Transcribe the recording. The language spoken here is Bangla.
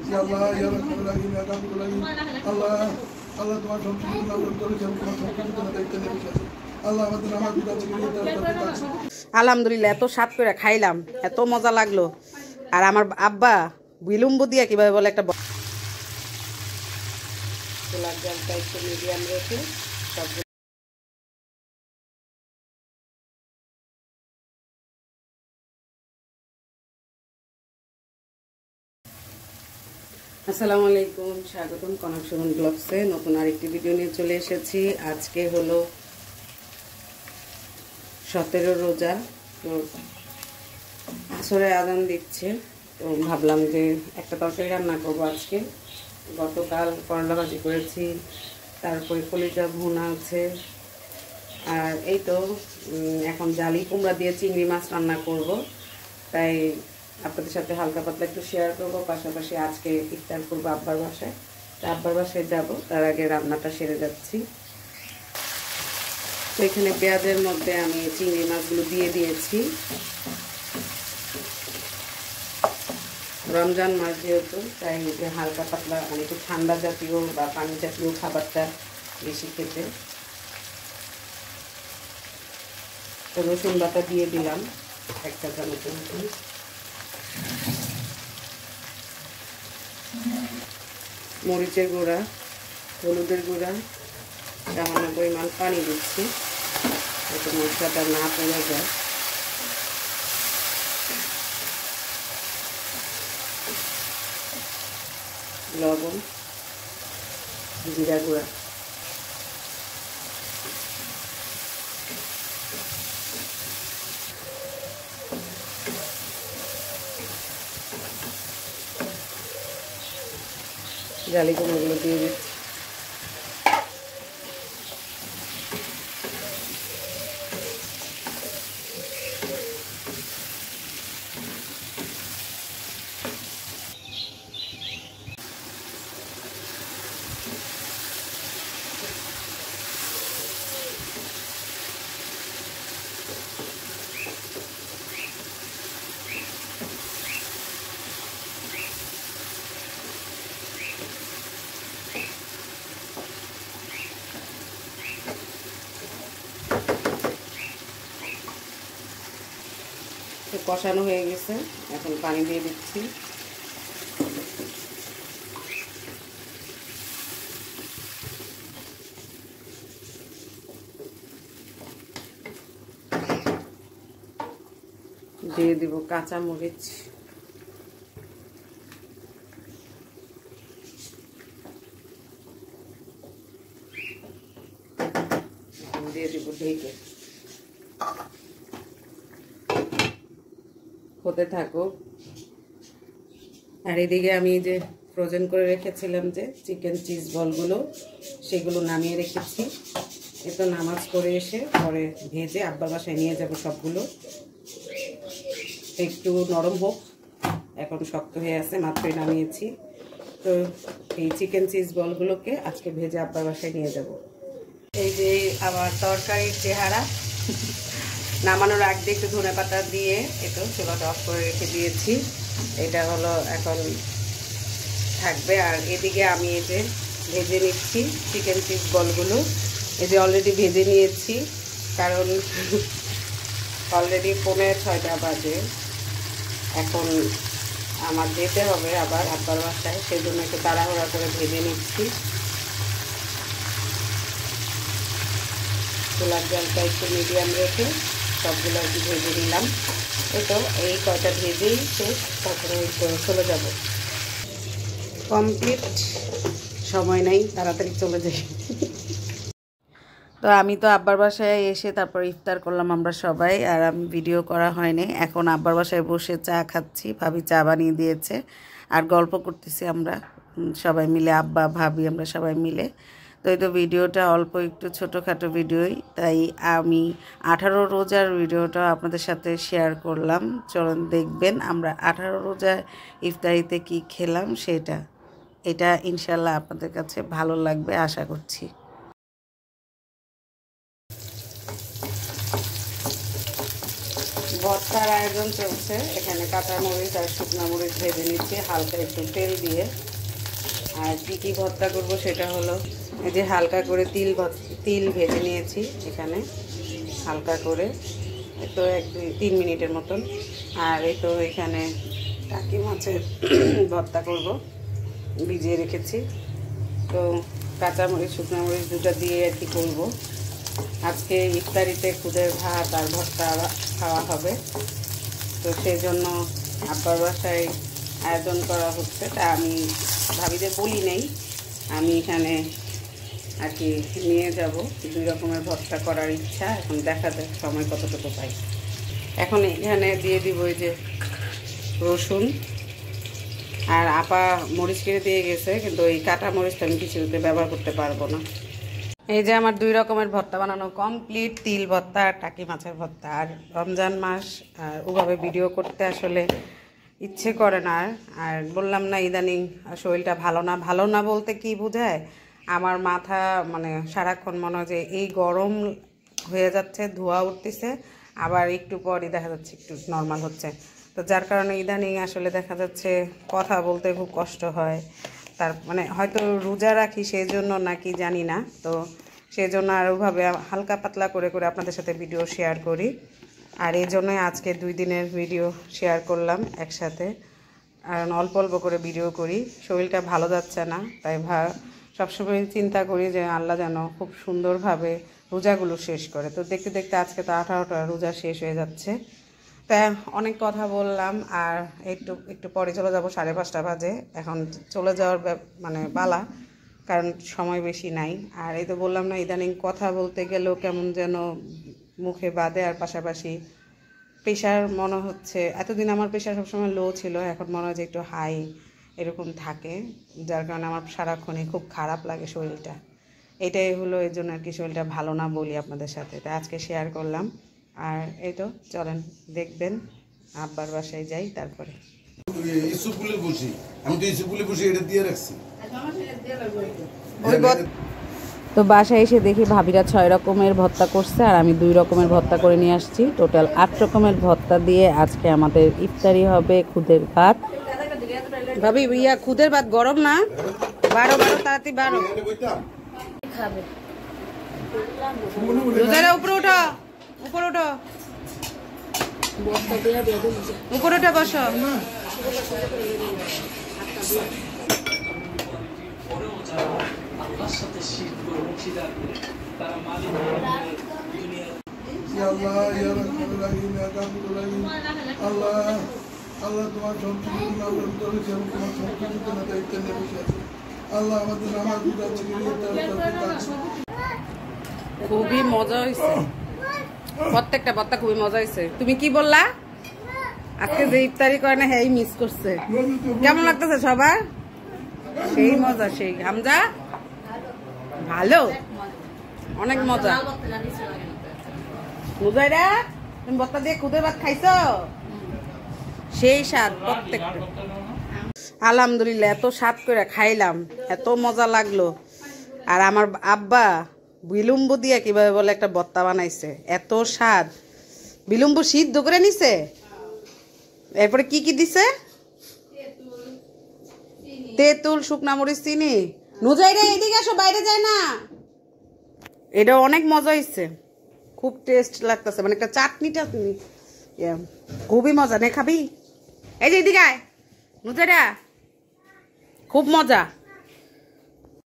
ইয়া আল্লাহ ইয়া রাব্বুল আলামিন ইয়া রাব্বুল আলামিন আল্লাহ আল্লাহ তোমার সংস্কৃতি নাম করেছে তোমার সংস্কৃতি তোমার দায়িত্ব নিয়ে আছে আল্লাহ আমাদের নামাজ পিতা আলহামদুলিল্লাহ এত স্বাদ করে খাইলাম এত মজা লাগলো আর আমার আব্বা বিলম্ব দিয়া কিভাবে বলে একটা গোলাপ জলটা একটু মিডিয়াম রেখে সব আসসালামু আলাইকুম স্বাগতম কনক সুমন ব্লগসে নতুন আরেকটি ভিডিও নিয়ে চলে এসেছি আজকে হলো 17 রোজা তো আসরে আজান দিচ্ছে তো ভাবলাম যে একটা তরকারি রান্না করবো আজকে গতকাল করলা ভাজি করেছি তারপরে কলিজা ভুনা আছে আর এই তো এখন জালি কুমড়া দিয়ে চিংড়ি মাছ রান্না করব তাই আপনাদের সাথে হালকা পাতলা একটু শেয়ার করবো পাশাপাশি আজকে ইফতার করবো আব্বার বাসায় তা আব্বার বাসায় যাবো তার আগে রান্নাটা সেরে যাচ্ছি তো এখানে পেঁয়াজের মধ্যে আমি চিংড়ি মাছগুলো দিয়ে দিয়েছি রমজান মাস যেহেতু তাই যে হালকা পাতলা মানে একটু ঠান্ডা জাতীয় বা পানি জাতীয় খাবারটা বেশি খেতে তো রসুন বাটা দিয়ে দিলাম একটা চামচের মতন মরিচের গুঁড়া হলুদের গুঁড়া সামান্য পরিমাণ পানি দিচ্ছি যাতে মশলাটা না পড়ে যায় লবণ জিরা গুঁড়া জালি কুমড়োগুলো দিয়ে দিচ্ছি কষানো হয়ে গেছে এখন পানি দিয়ে দিচ্ছি দিয়ে দিব কাঁচা মরিচ দিয়ে দিব ঢেকে হতে থাকো আর এদিকে আমি যে ফ্রোজেন করে রেখেছিলাম যে চিকেন চিজ বলগুলো সেগুলো নামিয়ে রেখেছি এতো নামাজ করে এসে পরে ভেজে আব্বার বাসায় নিয়ে যাব সবগুলো একটু নরম হোক এখন শক্ত হয়ে আছে মাত্রই নামিয়েছি তো এই চিকেন চিজ বলগুলোকে আজকে ভেজে আব্বার বাসায় নিয়ে যাব এই যে আমার তরকারির চেহারা নামানোর আগ দিয়ে একটু ধনে পাতা দিয়ে একটু চুলাটা অফ করে রেখে দিয়েছি এটা হলো এখন থাকবে আর এদিকে আমি এই যে ভেজে নিচ্ছি চিকেন চিজ বলগুলো এই যে অলরেডি ভেজে নিয়েছি কারণ অলরেডি 5:45 বাজে এখন আমার যেতে হবে আবার আব্বার বাসায় সেই জন্য একটু তাড়াহুড়া করে ভেজে নিচ্ছি গোলাপ জলটা একটু মিডিয়াম রেখে সবগুলো আর কি ভেজে নিলাম তো এই কয়টা ভেজেই শেষ তারপরে চলে যাব কমপ্লিট সময় নেই তাড়াতাড়ি চলে যাই তো আমি তো আব্বার বাসায় এসে তারপর ইফতার করলাম আমরা সবাই আর আমি ভিডিও করা হয়নি এখন আব্বার বাসায় বসে চা খাচ্ছি ভাবি চা বানিয়ে দিয়েছে আর গল্প করতেছি আমরা সবাই মিলে আব্বা ভাবি আমরা সবাই মিলে তো এই তো ভিডিওটা অল্প একটু ছোটোখাটো ভিডিওই তাই আমি 18 রোজার ভিডিওটা আপনাদের সাথে শেয়ার করলাম চলুন দেখবেন আমরা 18 রোজার ইফতারিতে কি খেলাম সেটা এটা ইনশাল্লাহ আপনাদের কাছে ভালো লাগবে আশা করছি ভর্তা তার আয়োজন চলছে। এখানে কাঁচা মরিচ আর শুকনো মরিচ ভেজে নিচ্ছি হালকা একটু তেল দিয়ে। আর কী ভর্তা করব সেটা হলো এই যে হালকা করে তিল ভেজে নিয়েছি এখানে হালকা করে, তো 1-2-3 মিনিটের মতন। আর এই তো এখানে টাকি মাছের ভর্তা করব, ভিজিয়ে রেখেছি। তো কাঁচামরিচ শুকনো মরিচ দুটো দিয়ে আর কি করবো। আজকে ইফতারিতে খুদের ভাত আর ভর্তা খাওয়া হবে, তো সেই জন্য আব্বার বাসায় আয়োজন করা হচ্ছে। তা আমি ভাবিদের বলি নেই, আমি এখানে আর কি নিয়ে যাব। 2 রকমের ভর্তা করার ইচ্ছা, এখন দেখা যাক সময় কতটুকু পাই। এখন এখানে দিয়ে দিব এই যে রসুন, আর আপা মরিচ কেটে দিয়ে গেছে, কিন্তু এই কাটা মরিচটা আমি কিছুতে ব্যবহার করতে পারবো না। এই যে আমার 2 রকমের ভর্তা বানানো কমপ্লিট, তিল ভর্তা আর টাকি মাছের ভর্তা। আর রমজান মাস, আর ওভাবে ভিডিও করতে আসলে ইচ্ছে করে না। আর বললাম না ইদানিং শরীরটা ভালো না বলতে কি বোঝায়, আমার মাথা মানে সারাক্ষণ মনে হয় যে এই গরম হয়ে যাচ্ছে, ধোঁয়া উঠতেছে, আবার একটু পরই দেখা যাচ্ছে একটু নর্মাল হচ্ছে। তো যার কারণে ইদানিং আসলে দেখা যাচ্ছে কথা বলতে খুব কষ্ট হয়। তার মানে হয়তো রোজা রাখি সেই জন্য নাকি জানি না, তো সেই জন্য আর ওভাবে হালকা পাতলা করে করে আপনাদের সাথে ভিডিও শেয়ার করি। আর এই জন্যই আজকে 2 দিনের ভিডিও শেয়ার করলাম একসাথে। আর অল্প অল্প করে ভিডিও করি, শরীরটা ভালো যাচ্ছে না, তাই সবসময় চিন্তা করি যে আল্লাহ যেন খুব সুন্দরভাবে রোজাগুলো শেষ করে। তো দেখতে দেখতে আজকে তো 18টা রোজা শেষ হয়ে যাচ্ছে। তাই অনেক কথা বললাম, আর একটু পরে চলে যাব, 5:30 বাজে। এখন চলে যাওয়ার মানে পালা, কারণ সময় বেশি নাই। আর এই তো বললাম না ইদানিং কথা বলতে গেলেও কেমন যেন মুখে বাদে, আর পাশাপাশি প্রেশার মনে হচ্ছে। এতদিন আমার প্রেশার সবসময় লো ছিল, এখন মনে হয় যে একটু হাই এরকম থাকে, যার কারণে আমার সারাক্ষণই খুব খারাপ লাগে শরীরটা। এটাই হলো এর জন্য আর কি শরীরটা ভালো না বলি আপনাদের সাথে, তাই আজকে শেয়ার করলাম। আর এই তো চলেন দেখবেন, আব্বার বাসায় যাই তারপরে। তো বাসায় এসে দেখি ভাবিরা 6 রকমের ভর্তা করছে, আর আমি 2 রকমের ভর্তা করে নিয়ে আসছি। টোটাল 8 রকমের ভর্তা দিয়ে আজকে আমাদের ইফতারি হবে খুদের ভাত। ভাবি ইয়া খুদের ভাত গরম না, 12 তাড়াতাড়ি 12 খাবে। রোজারা উপরে ওঠো, উপরে ওঠো, উপরে ওঠে বসো। আল্লাহ তোমার আল্লাহ আমাদের নামাজ খুবই মজা হয়েছে, প্রত্যেকটা ভর্তা খুবই মজা হয়েছে। তুমি কি বললা আজকে যে ইফতারি করে না হ্যাঁ মিস করছে? কেমন লাগতেছে সবার? সেই মজা, সেই হামজা ভালো, অনেক মজা। মুজাইরা তুমি ভর্তা দিয়ে খুদের ভাত খাইছো? সেই স্বাদ প্রত্যেকটা। আলহামদুলিল্লাহ, এত স্বাদ করে খাইলাম, এত মজা লাগলো। আর আমার আব্বা বিলম্ব দিয়া কিভাবে বলে একটা ভর্তা বানাইছে, এত স্বাদ। বিলম্ব সিদ্ধ করে নিছে, এরপরে কি কি দিছে? তেঁতুল, শুকনা মরিচ, চিনি। নুজাইরা এদিকে আসো, বাইরে যায় না। এটা অনেক মজা হয়েছে, খুব টেস্ট লাগতেছে, মানে একটা চাটনি টাটনি, খুবই মজা। নে খাবি? এই যে এদিকে আয় নুজাইরা, খুব মজা।